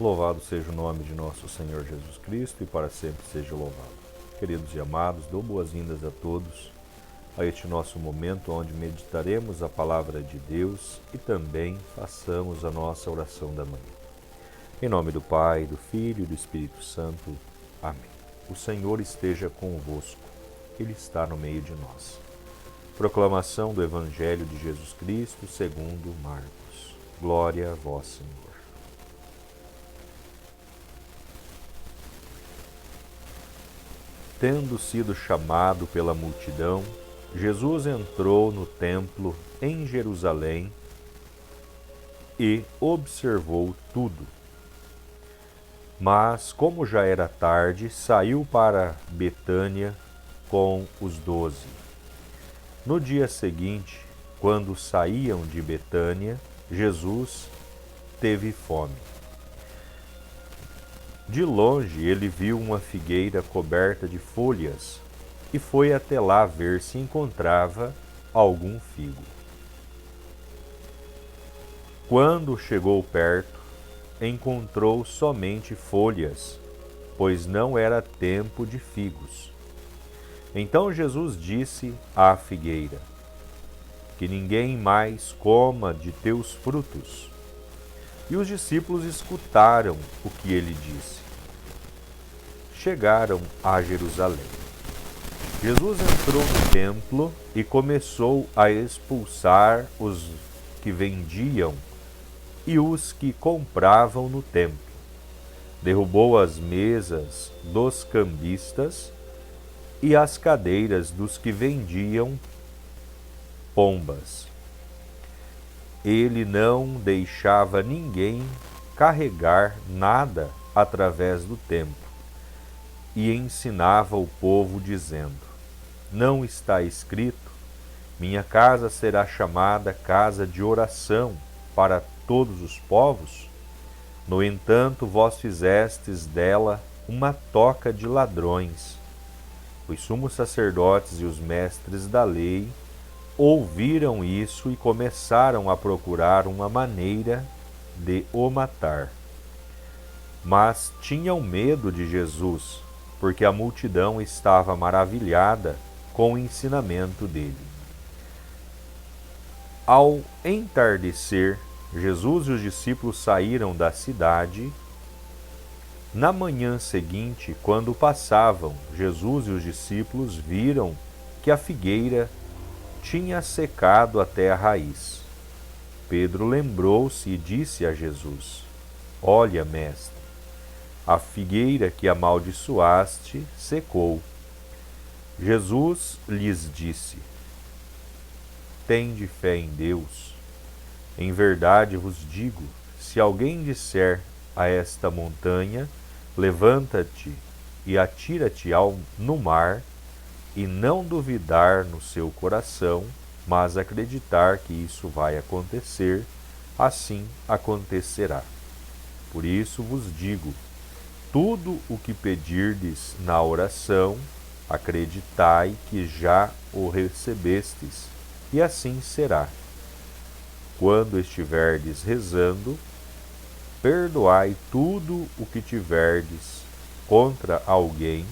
Louvado seja o nome de nosso Senhor Jesus Cristo e para sempre seja louvado. Queridos e amados, dou boas-vindas a todos a este nosso momento onde meditaremos a palavra de Deus e também façamos a nossa oração da manhã. Em nome do Pai, do Filho e do Espírito Santo. Amém. O Senhor esteja convosco. Ele está no meio de nós. Proclamação do Evangelho de Jesus Cristo segundo Marcos. Glória a vós, Senhor. Tendo sido chamado pela multidão, Jesus entrou no templo em Jerusalém e observou tudo. Mas, como já era tarde, saiu para Betânia com os 12. No dia seguinte, quando saíam de Betânia, Jesus teve fome. De longe ele viu uma figueira coberta de folhas e foi até lá ver se encontrava algum figo. Quando chegou perto, encontrou somente folhas, pois não era tempo de figos. Então Jesus disse à figueira: que ninguém mais coma de teus frutos. E os discípulos escutaram o que ele disse. Chegaram a Jerusalém. Jesus entrou no templo e começou a expulsar os que vendiam e os que compravam no templo. Derrubou as mesas dos cambistas e as cadeiras dos que vendiam pombas. Ele não deixava ninguém carregar nada através do templo e ensinava o povo dizendo: não está escrito, minha casa será chamada casa de oração para todos os povos? No entanto, vós fizestes dela uma toca de ladrões. Os sumos sacerdotes e os mestres da lei ouviram isso e começaram a procurar uma maneira de o matar. Mas tinham medo de Jesus, porque a multidão estava maravilhada com o ensinamento dele. Ao entardecer, Jesus e os discípulos saíram da cidade. Na manhã seguinte, quando passavam, Jesus e os discípulos viram que a figueira tinha secado até a raiz. Pedro lembrou-se e disse a Jesus: olha, mestre, a figueira que amaldiçoaste secou. Jesus lhes disse: tende fé em Deus. Em verdade vos digo, se alguém disser a esta montanha, levanta-te e atira-te no mar, e não duvidar no seu coração, mas acreditar que isso vai acontecer, assim acontecerá. Por isso vos digo, tudo o que pedirdes na oração, acreditai que já o recebestes, e assim será. Quando estiverdes rezando, perdoai tudo o que tiverdes contra alguém,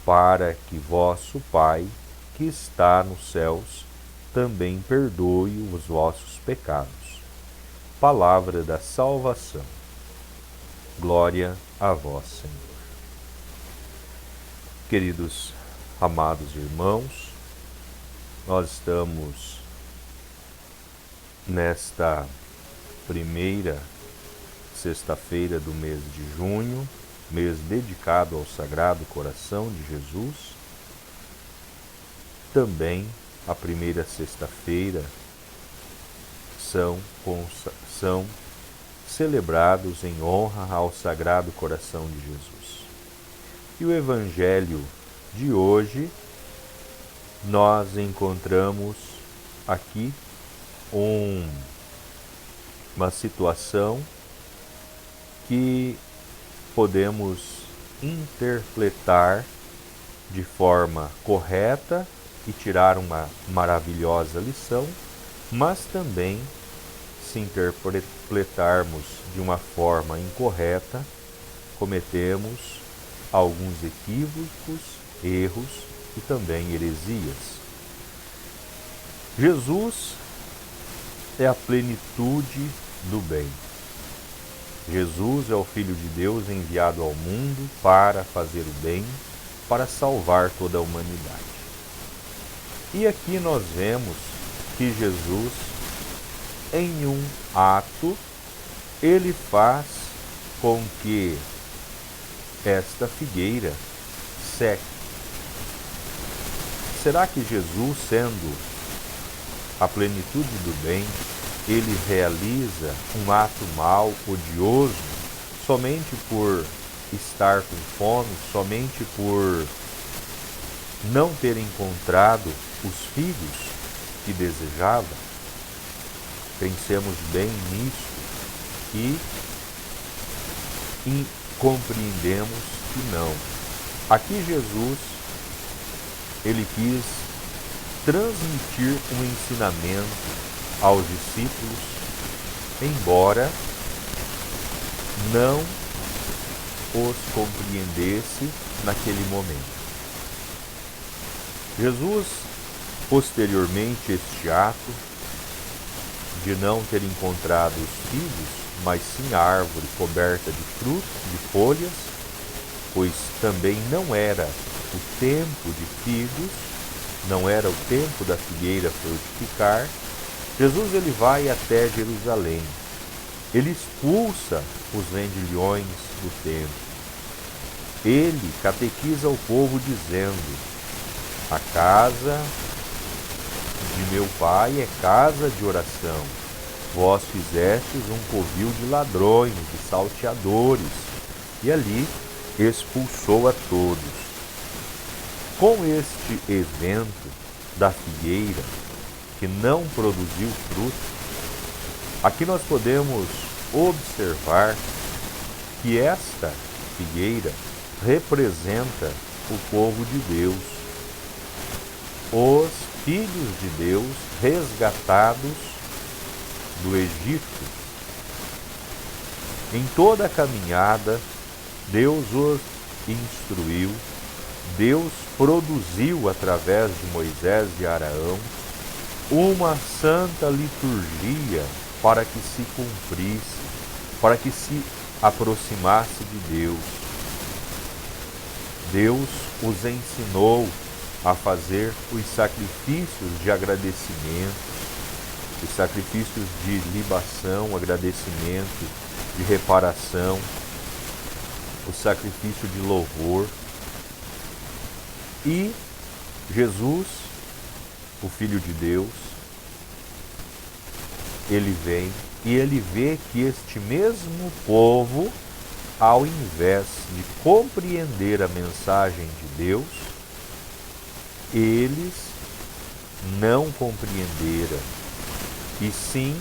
para que vosso Pai, que está nos céus, também perdoe os vossos pecados. Palavra da salvação. Glória a vós, Senhor. Queridos, amados irmãos, nós estamos nesta primeira sexta-feira do mês de junho, mês dedicado ao Sagrado Coração de Jesus. Também a primeira sexta-feira são celebrados em honra ao Sagrado Coração de Jesus. E o Evangelho de hoje, nós encontramos aqui uma situação que podemos interpretar de forma correta e tirar uma maravilhosa lição, mas também se interpretarmos de uma forma incorreta, cometemos alguns equívocos, erros e também heresias. Jesus é a plenitude do bem. Jesus é o Filho de Deus enviado ao mundo para fazer o bem, para salvar toda a humanidade. E aqui nós vemos que Jesus, em um ato, ele faz com que esta figueira seque. Será que Jesus, sendo a plenitude do bem, ele realiza um ato mau, odioso, somente por estar com fome, somente por não ter encontrado os figos que desejava? Pensemos bem nisso e compreendemos que não. Aqui Jesus, ele quis transmitir um ensinamento aos discípulos, embora não os compreendesse naquele momento. Jesus, posteriormente a este ato de não ter encontrado os figos, mas sim a árvore coberta de frutos, de folhas, pois também não era o tempo de figos, não era o tempo da figueira frutificar, Jesus ele vai até Jerusalém. Ele expulsa os vendilhões do templo. Ele catequiza o povo dizendo: a casa de meu pai é casa de oração. Vós fizestes um covil de ladrões, de salteadores. E ali expulsou a todos. Com este evento da figueira, que não produziu fruto, aqui nós podemos observar que esta figueira representa o povo de Deus, os filhos de Deus resgatados do Egito. Em toda a caminhada, Deus os instruiu, Deus produziu através de Moisés e Arão uma santa liturgia para que se cumprisse, para que se aproximasse de Deus. Deus os ensinou a fazer os sacrifícios de agradecimento, os sacrifícios de libação, agradecimento, de reparação, o sacrifício de louvor. E Jesus, o Filho de Deus, ele vem e ele vê que este mesmo povo, ao invés de compreender a mensagem de Deus, eles não compreenderam, e sim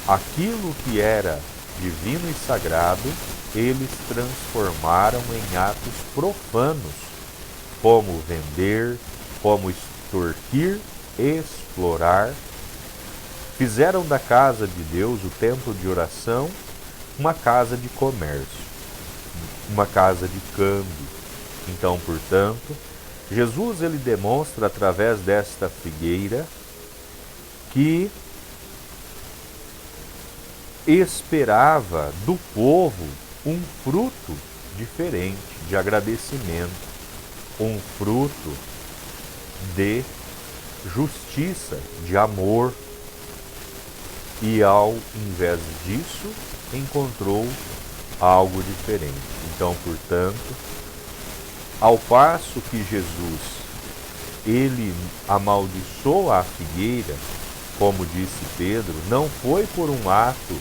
aquilo que era divino e sagrado, eles transformaram em atos profanos, como vender, como extorquir, explorar. Fizeram da casa de Deus, o templo de oração, uma casa de comércio, uma casa de câmbio. Então, portanto, Jesus ele demonstra através desta figueira que esperava do povo um fruto diferente de agradecimento, um fruto de justiça, de amor, e ao invés disso encontrou algo diferente. Então, portanto, ao passo que Jesus ele amaldiçoa a figueira, como disse Pedro, não foi por um ato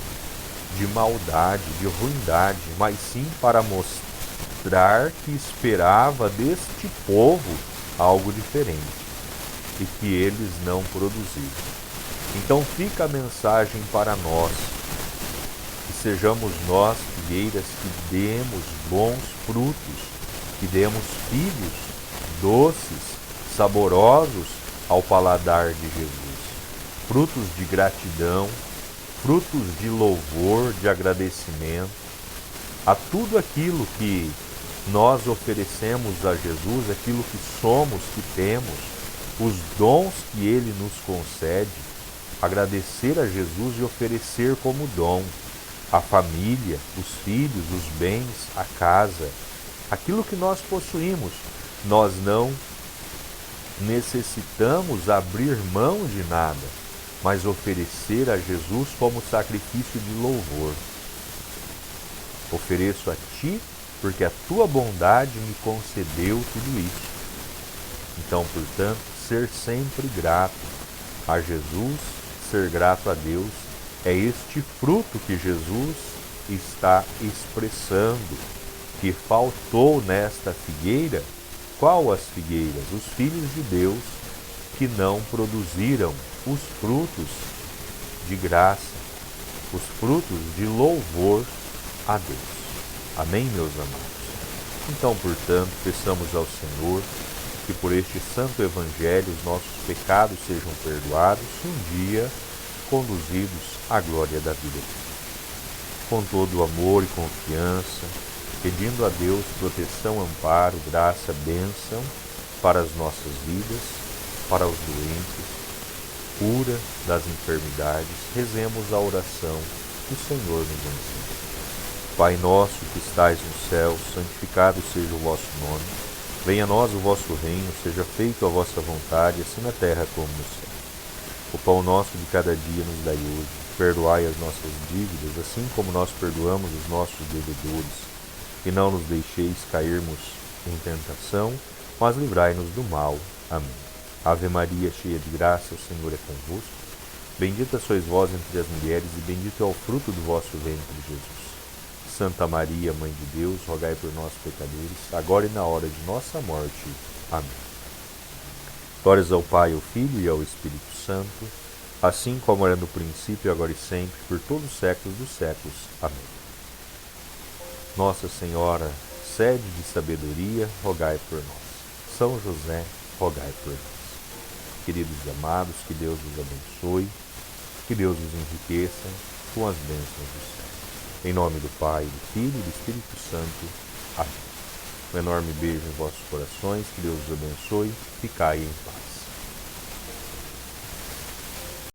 de maldade, de ruindade, mas sim para mostrar que esperava deste povo algo diferente e que eles não produziram. Então fica a mensagem para nós, que sejamos nós figueiras que demos bons frutos, que demos filhos doces, saborosos ao paladar de Jesus. Frutos de gratidão, frutos de louvor, de agradecimento a tudo aquilo que nós oferecemos a Jesus, aquilo que somos, que temos, os dons que Ele nos concede, agradecer a Jesus e oferecer como dom a família, os filhos, os bens, a casa, aquilo que nós possuímos. Nós não necessitamos abrir mão de nada, mas oferecer a Jesus como sacrifício de louvor. Ofereço a Ti, porque a Tua bondade me concedeu tudo isso. Então, portanto, ser sempre grato a Jesus, ser grato a Deus, é este fruto que Jesus está expressando, que faltou nesta figueira. Qual as figueiras? Os filhos de Deus que não produziram os frutos de graça, os frutos de louvor a Deus. Amém, meus amados? Então, portanto, peçamos ao Senhor que por este santo evangelho os nossos pecados sejam perdoados e um dia conduzidos à glória da vida eterna. Com todo o amor e confiança, pedindo a Deus proteção, amparo, graça, bênção para as nossas vidas, para os doentes, cura das enfermidades, rezemos a oração que o Senhor nos ensina. Pai nosso que estais no céu, santificado seja o vosso nome. Venha a nós o vosso reino, seja feita a vossa vontade, assim na terra como no céu. O pão nosso de cada dia nos dai hoje. Perdoai as nossas dívidas, assim como nós perdoamos os nossos devedores. E não nos deixeis cairmos em tentação, mas livrai-nos do mal. Amém. Ave Maria, cheia de graça, o Senhor é convosco. Bendita sois vós entre as mulheres, e bendito é o fruto do vosso ventre, Jesus. Santa Maria, Mãe de Deus, rogai por nós, pecadores, agora e na hora de nossa morte. Amém. Glórias ao Pai, ao Filho e ao Espírito Santo, assim como era no princípio, agora e sempre, por todos os séculos dos séculos. Amém. Nossa Senhora, sede de sabedoria, rogai por nós. São José, rogai por nós. Queridos e amados, que Deus os abençoe, que Deus os enriqueça com as bênçãos do céu. Em nome do Pai, do Filho e do Espírito Santo. Amém. Um enorme beijo em vossos corações, que Deus os abençoe, ficai em paz.